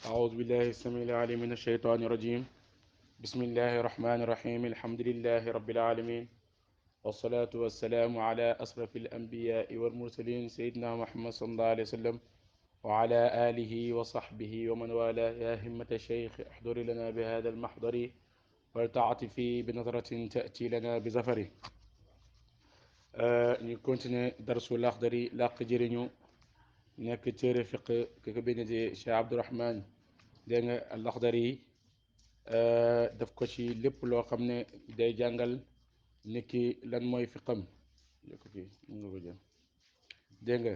أعوذ بالله السميع العليم من الشيطان الرجيم. بسم الله الرحمن الرحيم. الحمد لله رب العالمين، والصلاة والسلام على أشرف الأنبياء والمرسلين سيدنا محمد صلى الله عليه وسلم وعلى آله وصحبه ومن والاه. يا همة الشيخ احضر لنا بهذا المحضر ولتعطفي بنظرة تأتي لنا بزفر. ñu continuer darsu Laxdari làq jëriñu nekk téere fiq ki ko bind di Cheikh Abdourahman dégg nga Laxdari daf ko ci lépp loo xam ne day jàngal nit ki lan mooy fiqam ko fii mun nga ko jël dégg nga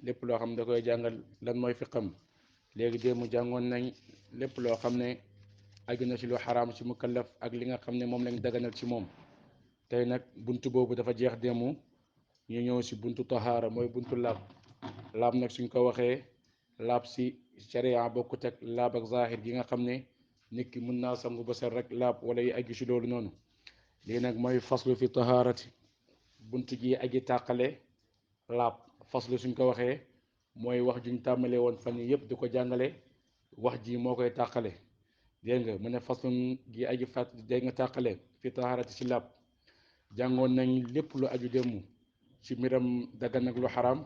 lépp loo xam ne da koy jàngal lan mooy fiqam. léegi démb jàngoon nañ lépp loo xam ne aju na ci lu xaraam ci mukallaf ak li nga xam ne moom lañ daganal ci moom. tey nag buntu boobu dafa jeex démb ñu ñëw si buntu tahaara mooy buntu laab. laab nag suñ ko waxee laab si sharia bokkut ak laab ak zahir gi nga xam ne nit ki mun naa sangu ba set rek laab wala yi aju si loolu noonu. lii nag mooy faslu fi tahaarati buntu ji aji tàqale laab. faslu suñ ko waxee mooy wax juñ tàmmalee woon fan yi yëpp di ko jàngale, wax ji moo koy tàqale. dégg nga mu ne faslun gi aji fàtt dégg nga tàqale fi tahaarati si laab. jàngoon nañ lépp lu aju démb ci mbiram dagan ak lu xaraam.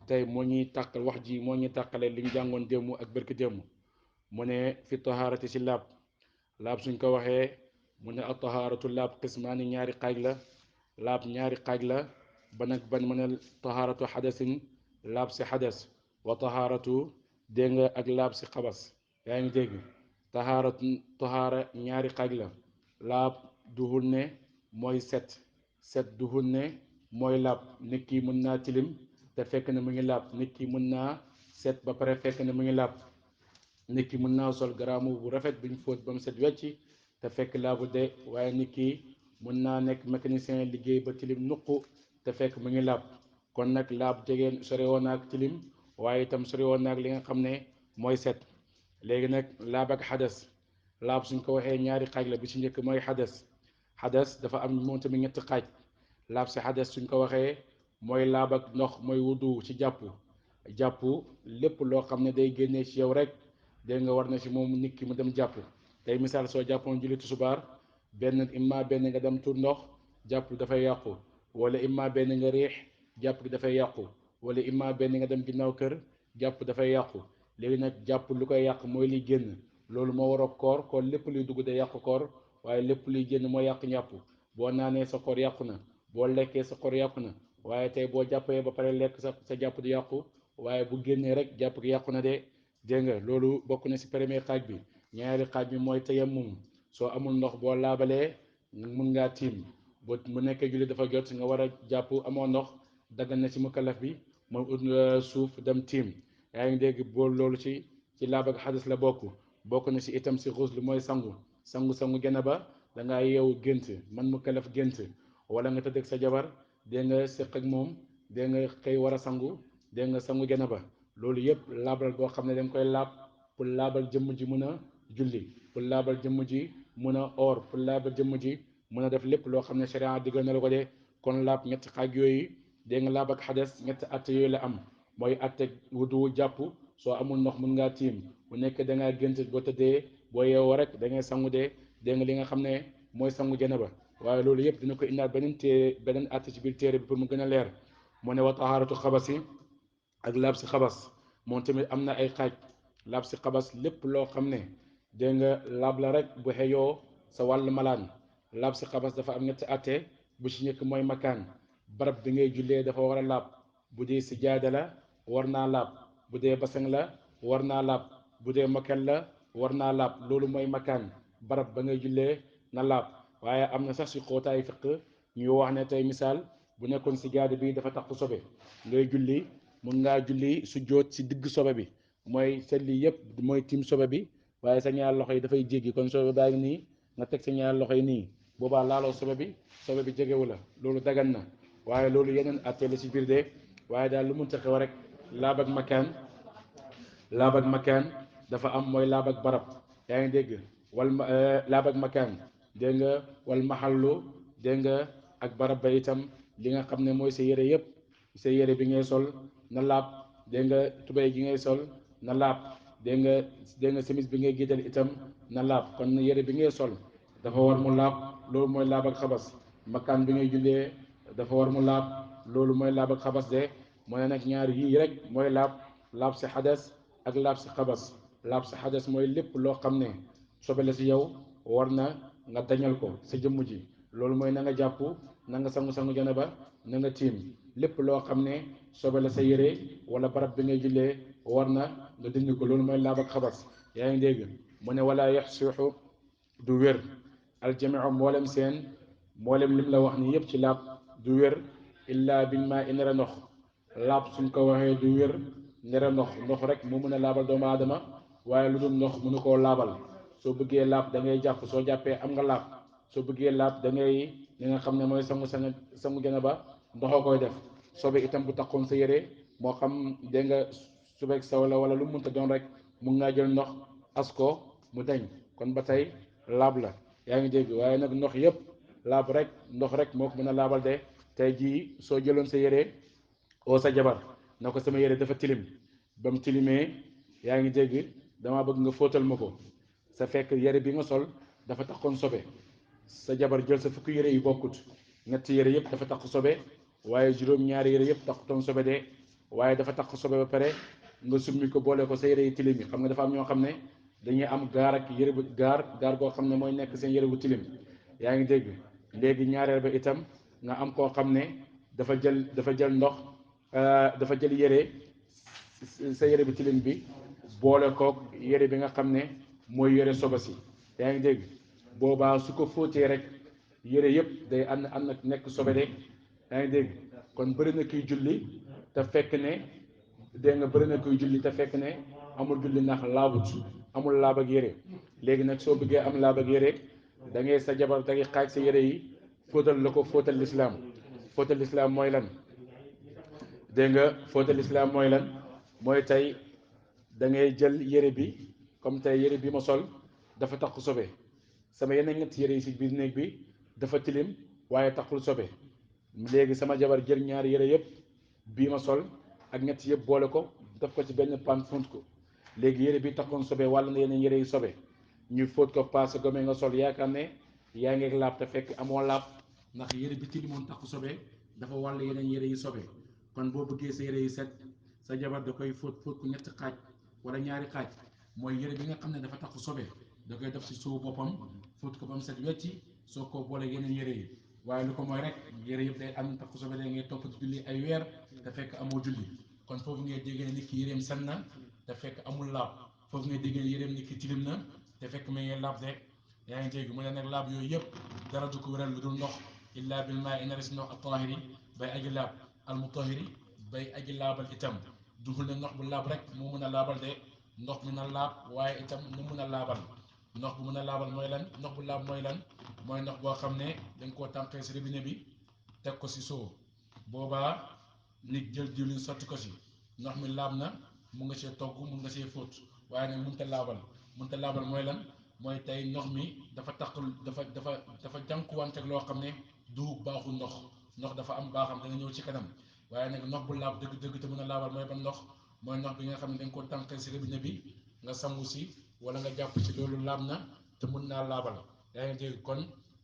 tey moo ñuy tàqal wax ji moo ñuy tàqale li ñu jàngoon démb ak bërki démb. mu ne fi tahaarati ci laab. laab suñ ko waxee mu ne ak tahaaratu laab qismaani ñaari xaaj la. laab ñaari xaaj la ban ak ban mu ne tahaaratu xadasin laab si xadas wa tahaaratu dégg nga ak laab si xabas. yaa ngi dégg tahaara ñaari xaaj la. laab duhul ne mooy set duhul ne mooy laab. nit ki mën naa tilim te fekk na mu ngi laab. nit ki mën naa set ba pare fekk na mu ngi laab. nit ki mën naa sol garaamu bu rafet bu ñu fóot ba mu set wecc te fekk laabu de. waaye nit ki mën naa nekk mécanicien liggéey ba tilim nuq te fekk mu ngi laab. kon nag laab jegeen sore woon naag tilim waaye itam sore woon naag li nga xam ne mooy set. léegi nag laab ak xadas. laab suñ ko waxee ñaari xaaj la bi ci njëkk mooy xadas dafa am moom tamit ñetti xaaj. laab si xadas suñ ko waxee mooy laab ak ndox mooy wudu ci jàpp lépp loo xam ne day génnee ci yow rek dégg nga war na ci moom nit ki mu dem jàpp. tey misaal soo jàppoon julli tusubaar benn nga dem tur ndox jàpp dafay yàqu, wala imma benn nga riix jàpp gi dafay yàqu, wala imma benn nga dem ginnaaw kër jàpp dafay yàqu. léegi nag jàpp lu koy yàq mooy liy génn. loolu moo war a koor kon lépp luy dugg day yàqu koor, waaye lépp luy génn mooy yàq njàpp. boo naanee sa koor yàqu na, boo lekkee sa koor yàqu na. waaye tey boo jàppee ba pare lekk sa jàpp du yàqu, waaye bu génnee rek jàpp gi yàqu na de. dégg nga loolu bokk na ci premier xaaj bi. ñaari xaaj bi mooy tayammum. soo amul ndox boo laabalee mun ngaa tiim. mu nekkee julli dafa jot nga war a jàpp amoo ndox daggan na ci mukallaf bi moom ut suuf dem tiim. yaa ngi dégg bool loolu ci laab ak xadis la bokk na ci itam ci xuslu mooy sangu janaba. da ngaa yeewu gént man mukallaf gént wala nga tëdd ak sa jabar dégg nga séq ak moom dégg nga xëy war a sangu dégg nga sangu janaba. loolu yëpp laabal boo xam ne dañ koy laab pour laabal jëmm ji mun a julli, pour laabal jëmm ji mun a oor, pour laabal jëmm ji mun a def lépp loo xam ne sharia diggal na la ko de. kon laab ñetti xaaj yooyu dégg nga laab ak xades ñetti atte yooyu la am. mooy atte wudu jàpp. soo amul ndox mun ngaa tiim. bu nekk da ngaa gént boo tëddee boo yeewoo rek da ngay sangu de dégg nga li nga xam ne mooy sangu janaba. waaye loolu yëpp dina ko indaat beneen atte ci biir téere bi pour mu gën a leer. mu ne wa taharatu xabasi ak laab si xabas moom tamit am na ay xaaj. laab si xabas lépp loo xam ne dégg nga laab la rek bu xëyoo sa wàllu malaan. laab si xabas dafa am ñetti atte. bu ci njëkk mooy makaan. barab bi ngay jullee dafa war a laab. bu dee si jaada la war naa laab. bu dee basang la war naa laab. bu dee mokel la war naa laab. loolu mooy makaan. barab ba ngay jullee na laab. waaye am na sax si xóotaayu fiq ñuy wax ne tey misaal bu nekkoon si jaada bi dafa tax sobe ngay julli mun ngaa julli su jóot si digg sobe bi mooy set lii yëpp mooy tiim sobe bi waaye sa ñaar loxo yi dafay jéggi kon sobe baa ngi nii nga teg sa ñaar loxo yi nii boobaa laaloo sobe bi jegewu la. loolu dagan na waaye loolu yeneen attee la ci biir de. waaye daal lu mun ta xew rek laab ak makaan dafa am mooy laab ak barab. yaa ngi dégg wal laab ak makaan dégg nga wal maxallu dégg nga ak barab ba itam li nga xam ne mooy sa yére yëpp. sa yére bi ngay sol na laab dégg nga tubéy gi ngay sol na laab. dégg nga dégg nga semis bi ngay gétal itam na laab kon yére bi ngay sol dafa war mu laab loolu mooy laab ak xabas makkaan bi ngay jullee dafa war mu laab loolu mooy laab ak xabas de mu ne nag ñaar yii rek mooy laab laab si xadas ak laab si xabas laab si xadas mooy lépp loo xam ne sobe la si yow war na nga dañal ko sa jëmm ji loolu mooy na nga jàpp na nga sangu-sangu janaba na nga tiim lépp loo xam ne sobe la sa yére wala barab bi ngay jullee war na nga dindi ko loolu mooy laab ak xabas yaa ngi dégg mu ne wala yaxsuuxu du wér aljamiu mboolem seen mboolem lim la wax ni yépp ci laab du wér illa bil maa i nera ndox laab suñ ko waxee du wér nera ndox rek mu mën a laabal doomu aadama waaye lu dul ndox mënu koo laabal soo bëggee laab da ngay jàpp soo jàppee am nga laab soo bëggee laab da ngay li nga xam ne mooy sangu janaba ndoxoo koy def sobe itam bu taxoon sa yére moo xam dégg nga subeeg saw la wala lu mu mënta doon rek mun ngaa jël ndox as ko mu dañ kon ba tey laab la yaa ngi dégg waaye nag ndox yépp laab rek ndox rek moo ko mën a laabal de tey jii soo jëloon sa yére oo sa jabar na ko sama yére dafa tilim ba mu tilimee yaa ngi dégg damaa bëgg nga fóotal ma ko sa fekk yére bi nga sol dafa taxoon sobe sa jabar jël sa fukki yére yu bokkut ñetti yére yëpp dafa tax sobe waaye juróom-ñaari yére yëpp taxutoon sobe de waaye dafa tax sobe ba pare nga summi ko boole ko sa yére yi tilim yi xam nga dafa am ñoo xam ne dañuy am gaar ak yére bu gaar goo xam ne mooy nekk seen yére bu tilim yaa ngi dégg léegi ñaareel ba itam nga am koo xam ne dafa jël ndox dafa jël yére sa yére bu tilim bi boole kook yére bi nga xam ne mooy yére sobe si yaa ngi dégg boobaa su ko fóotee rek yére yëpp day ànd ak nekk sobe de yaa ngi dégg kon bëri na kuy julli te fekk ne dégg nga bëri na kuy julli te fekk ne amul julli ndax laabut amul laab ak yére léegi nag soo bëggee am laab ak yére da ngay sa jabar da ngay xaaj sa yére yi fóotal la ko fóotal lislaam mooy lan dégg nga fóotal lislaam mooy lan mooy tey da ngay jël yére bi comme tey yére bi ma sol dafa tax sobe sama yeneen ñetti yére yi si biir néeg bi dafa tilim waaye taxul sobe léegi sama jabar jël ñaari yére yëpp bii ma sol ak ñetti yëpp boole ko def ko ci benn pan fóot ko léegi yére bi taxoon sobe wàll na yeneen yére yi sobe ñu fóot ko paase gome nga sol yaakaar ne yaa ngi ak laab te fekk amoo laab ndax yére bi tilimoon taxu sobe dafa wàll yeneen yére yi sobe kon boo bëggee sa yére yi set sa jabar da koy fóot ko ñetti xaaj wala ñaari xaaj mooy yére bi nga xam ne dafa taxu sobe da koy def si suuf boppam fóot ko ba mu set wecci soo ko boole yeneen yére yi waaye lu ko mooy rek yére yëpp day am taxu sobe day ngay topp ci julli ay weer te fekk amoo julli kon foofu ngay déggee ne nit ki yéreem set na te fekk amul laab foofu ngay déggee ne yéreem nit ki tilim na te fekk ma ngi laab rek yaa ngi dégg mu ne nag laab yooyu yëpp dara du ko wéral lu dul ndox illa bil maa ina res ndox at-tahiri bay aji laab al mutahiri bay aji laabal itam duhul ne ndox bu laab rek moo mën a laabal de ndox mi na laab waaye itam mu mën a laabal ndox bu mën a laabal mooy lan ndox bu laab mooy lan mooy ndox boo xam ne dañ koo tànqee si robinet bi teg ko si soo boobaa nit jël diwlin sotti ko si ndox mi laab na mu nga see togg mun nga see fóot waaye nag mënta laabal mooy lan mooy tey ndox mi dafa taq dafa jànkuwanteeg loo xam ne du baaxul ndox dafa am baaxam dana ñëw ci kanam waaye nag ndox bu laab dëgg-dëgg te mën a laabal mooy ban ndox mooy ndox bi nga xam ne dañ koo tànqee si robinet bi nga sangu si wala nga jàpp ci loolu laab na te mun naa laabal yaa ngi dégg kon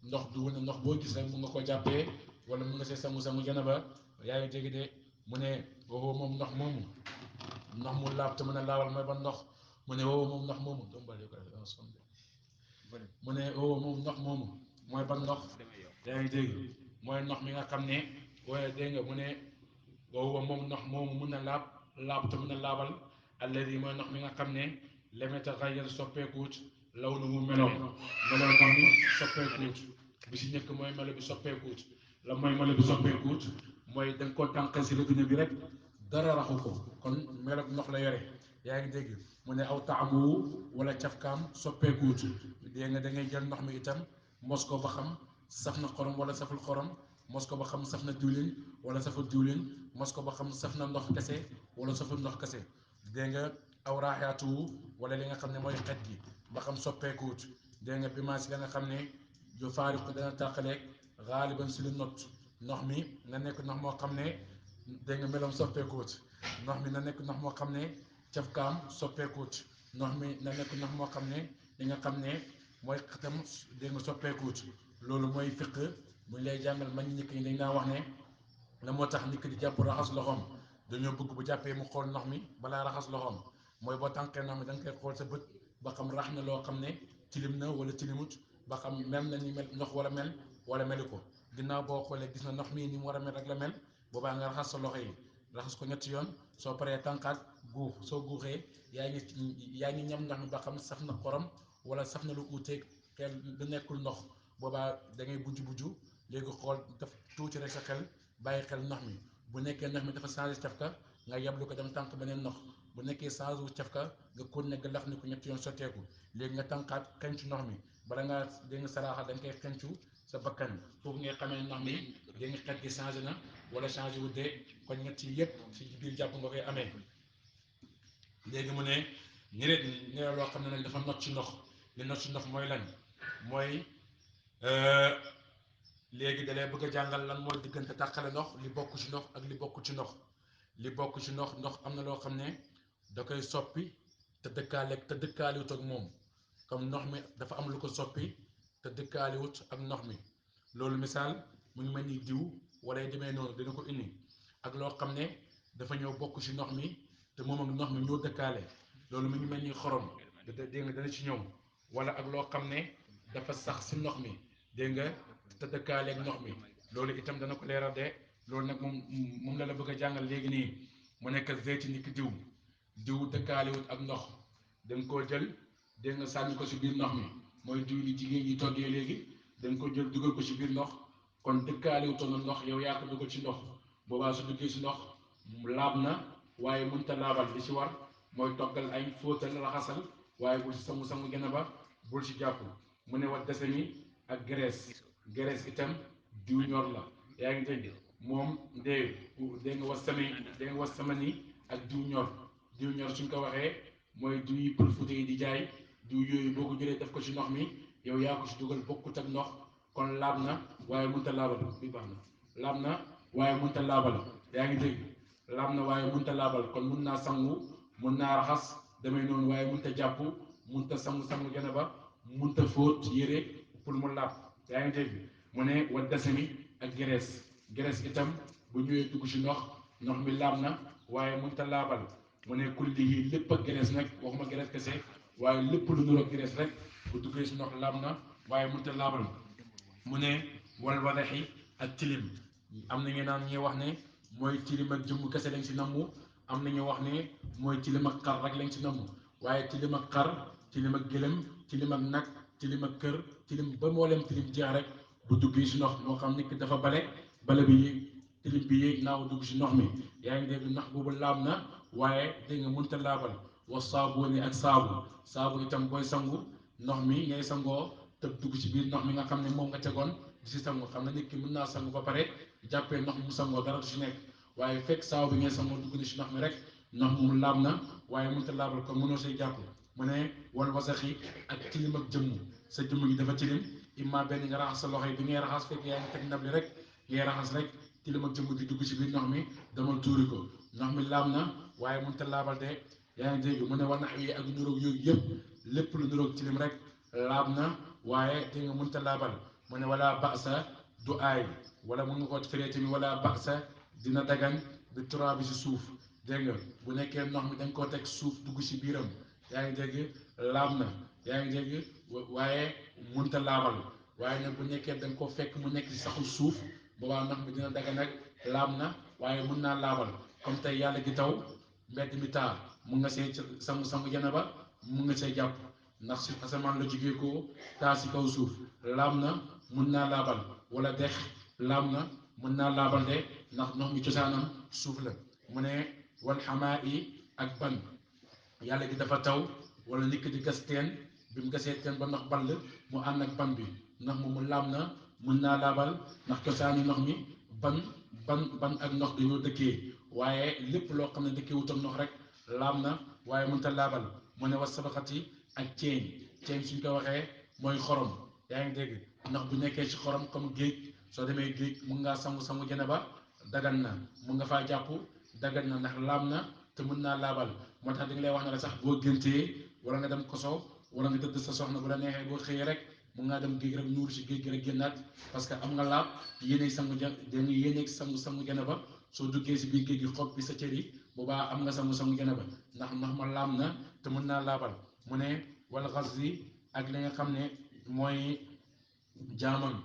ndox du ne ndox boo gis rek mun nga koo jàppee wala mun nga see sangu janaba yaa ngi dégg de mu ne woowu moom ndox moomu ndox mu laab te mën a laabal mooy ban ndox mu ne woowu moom ndox moomu mu ne woowu moom ndox moomu mooy ban ndox yaa ngi dégg mooy ndox mi nga xam ne waaye dégg nga mu ne woowu moom ndox moomu mun na laab te mën a laabal alladi mooy ndox mi nga xam ne lam yataxayyar soppeekuut lawnuhu meloom ndox mi soppeekuut bi si njëkk mooy melo bi soppeekuut la mooy melo bi soppeekuut mooy da nga koo tànqal si robinet bi rek dara raxu ko kon melo ndox la yore yaa ngi dégg mu ne aw taamu wala cafkaam soppeekuut dégg nga da ngay jël ndox mi itam mos ko ba xam saf na xorom wala saful xorom mos ko ba xam saf na diwlin wala saful diwlin mos ko ba xam saf na ndox kese wala saful ndox kese dégg nga aw raaxaatu wala li nga xam ne mooy xet gi ba xam soppeekuut dégg nga bi maa si la nga xam ne ju faari ko dana tàqaleeg xaaliban si lu not ndox mi na nekk ndox moo xam ne dégg nga meloom soppeekuut ndox mi na nekk ndox moo xam ne cafkaam soppeekuut ndox mi na nekk ndox moo xam ne li nga xam ne mooy xatam dégg nga soppeekuut loolu mooy fiq bu ñu lay jàngal mag ñi ñi dañ naa wax ne la moo tax nit ki di jàpp raxas loxoom dañoo bëgg bu jàppee mu xool ndox mi balaa raxas loxoom mooy boo tànkee ndox mi da nga koy xool sa bët ba xam rax na loo xam ne tilim na wala tilimut ba xam mel na ni mel ndox wala melu ko ginnaaw boo xoolee gis na ndox mii ni mu war a mel rek la mel boobaa nga raxas sa loxo yi raxas ko ñetti yoon soo paree tànkaat guux soo guuxee yaa ngi ñam ndox mi ba xam saf na xorom wala saf na lu uuteeg xel lu nekkul ndox boobaa da ngay bujju léegi xool daf tuuti rek sa xel bàyyi xel ndox mi bu nekkee ndox mi dafa changé cafka nga yablu ko dem tànk beneen ndox bu nekkee changé wu cafka nga kon ne galax ni ko ñetti yoon sotteeku léegi nga tànkaat xencu ndox mi bala ngaa dégg nga saraaxa da nga koy xencu sa bakkan foofu ngay xamee ndox mi dégg nga xet gi changé na wala changé wu dee kon ñett yi yëpp ci biir jàpp nga koy amee léegi mu ne ñi loo xam ne nag dafa not ci ndox li not ci ndox mooy lan mooy léegi dalee bëgg a jàngal lan mooy diggante tàqale ndox li bokk ci ndox ak li bokk ci ndox li bokk ci ndox am na loo xam ne da koy soppi te dëkkaaliwut ak moom comme ndox mi dafa am lu ko soppi te dëkkaaliwut ak ndox mi loolu misaal mu ngi mel ni diw wala demee noonu dina ko indi ak loo xam ne dafa ñëw bokk ci ndox mi te moom ak ndox mi ñoo dëkkaale loolu mu ngi mel ni xorom dégg nga dana ci ñëw wala ak loo xam ne dafa sax ci ndox mi dégg nga te dëkkaaleeg ndox mi loolu itam dana ko leeral de loolu nag moom la bëgg a jàngal léegi nii mu nekk zeyti ni ki diw dëkkaaliwut ak ndox da nga koo jël dégg nga sànni ko ci biir ndox mi mooy diw li jigéen ñi toggee léegi da nga ko jël dugal ko ci biir ndox kon dëkkaaliwutoon ndox yow yaa ko dugal ci ndox boobaa su duggee ci ndox laab na waaye mënta laabal li ci war mooy toggal ay fóotal raxasal waaye bul ci sangu gën a ba bul ci jàpp mu ne wat dese mi ak graisse itam diw ñor la yaa ngi dégg moom dégg nga was sama ni ak diw ñor suñ ko waxee mooy diw yi pëlfute yi di jaay diw yooyu boo ko jëlee def ko ci ndox mi yow yaa ko ci dugal bokkut ak ndox kon laab na waaye mënta laabal bi baax na laab na waaye mënta laabal yaa ngi dégg laab na waaye mënta laabal kon mun naa sangu mun naa raxas demee noonu waaye mënta jàpp mënta sangu gën a ba mënta fóot yére pour mu laab yaa ngi dégg mu ne wa desemi ak graisse itam bu ñëwee dugg ci ndox mi laab na waaye mënta laabal mu ne kulli yi lépp ak graisse nag waxuma graisse kese waaye lépp lu niroog graisse rek bu duggee ci ndox laab na waaye mënta laabal mu ne wal wadaxi ak tilim am na ñu naan ñuy wax ne mooy tilim ak jëmm kese lañ ci namm am na ñu wax ne mooy tilim ak xar rek lañ ci namm waaye tilim ak xar tilim ak gëlëm tilim ak nag tilim ak kër tilim ba mboolem tilim jeex rek bu duggee ci ndox moo xam nit ki dafa bale bi yéeg tilim bi yéeg naaw dugg ci ndox mi yaa ngi dégg ndax boobu laab na waaye dégg nga mënta laabal wa saabuuni ak saabu itam booy sangu ndox mi ngay sangoo te dugg ci biir ndox mi nga xam ne moom nga tegoon di si sangu xam nga nit ki mën naa sangu ba pare jàppee ndox mi mu sangoo dara du ci nekk waaye fekk saabu bi ngay sangoo dugg na ci ndox mi rek ndox moomu laab na waaye mënta laabal kon mënoo say jàpp mu ne wal wasaxi ak tilim ak jëmm sa jëmm gi dafa tilim imma benn nga raxas sa loxo yi bi ngay raxas fekk yaa ngi teg ndab li rek ngay raxas rek tilim ak jëmm gi dugg ci biir ndox mi demal tuuri ko ndox mi laab na waaye mënta laabal de yaa ngi dégg mu ne war nax yi ak nuróog yooyu yëpp lépp lu nuróog tilim rek laab na waaye te nga mënta laabal mu ne wala basa du aay wala mun nga ko firee tamit wala basa dina dagan bi turaa bi si suuf dégg nga bu nekkee ndox mi dañ koo teg suuf dugg ci biiram yaa ngi dégg laab na yaa ngi dégg waaye mënta laabal waaye nag bu nekkee dañ koo fekk mu nekk ci saxul suuf boobaa ndox mi dina dagan nag laab na waaye mën naa laabal comme tey yàlla gi taw mbedd mi taa mun nga see sangu janaba mun nga see jàpp ndax si asamaan la jógee ko taa si kaw suuf laab na mun naa laabal wala dex laab na mën naa laabal de ndax ndox mi cosaanam suuf la mu ne wal xamaa yi ak ban yàlla gi dafa taw wala nit ki di gas teen bi mu gasee teen ba ndox ball mu ànd ak ban bi ndax moomu laab na mën naa laabal ndax cosaani ndox mi ban ak ndox dañoo dëkkee waaye lépp loo xam ne dëkkee wutam ndox rek laab na waaye mënta laabal mu ne was sabaxati ak ceeñ suñ ko waxee mooy xorom yaa ngi dégg ndax bu nekkee ci xorom comme géej soo demee géej mun ngaa sangu janaba dagan na mun nga faa jàpp dagan na ndax laab na te mën naa laabal moo tax dañ lay wax ne la sax boo géntee wala nga dem koso wala nga tëdd sa soxna bu la neexee boo xëyee rek mun ngaa dem géej rek nuur si géej gi rek génnaat parce que am nga laab yéeneeg sangu ja dégg nga yéeneeg sangu janaba soo duggee si biir géej gi xob bi sa cër yi boobaa am nga sangu janaba ndax ndox ma laab na te mën naa laabal mu ne wala xas yi ak li nga xam ne mooy jaamoñ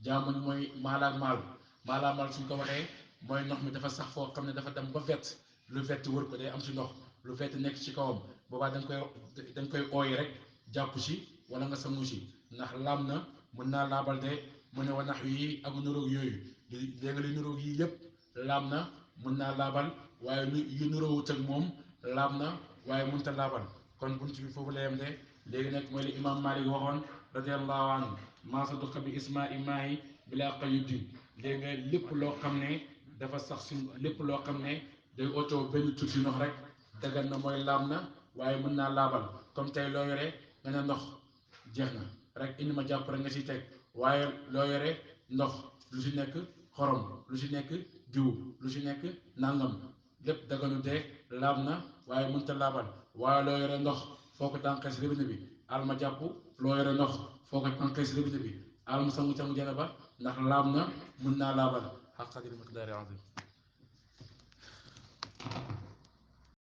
jaamoñ mooy maalaak maal suñ ko waxee mooy ndox mi dafa sax foo xam ne dafa dem ba vett lu vett wër ko day am si ndox lu vett nekk ci kawam boobaa da nga koy ooy rek jàpp si wala nga sangu si ndax laab na mën naa laabal de mu ne wa nax yi ak nuróog yooyu léegi li nuróog yii yëpp laab na mën naa laabal waaye lu yu nuróowut ak moom laab na waaye mënut a laabal kon bunt bi foofu la yem de léegi nag mooy li imam Malik waxoon radiallahu anhu maa saduqa bi ismaa imaahi bilaa qayudin léegi nga lépp loo xam ne dafa sax si lépp loo xam ne day oto benn tuuti ndox rek dagan na mooy laab na waaye mën naa laabal comme tey loo yore nga ne ndox jeex na rek indi ma jàpp rek nga si teg waaye loo yore ndox lu si nekk xorom lu si nekk diw lu si nekk nangam lépp daganu de laab na waaye mënut a laabal waaye loo yore ndox foo ko tànqee si robinet bi al ma jàpp loo yore ndox foo ko tànqee si robinet bi al ma sangu janaba ndax laab na mën naa laabal xaq qadri miqdaari azim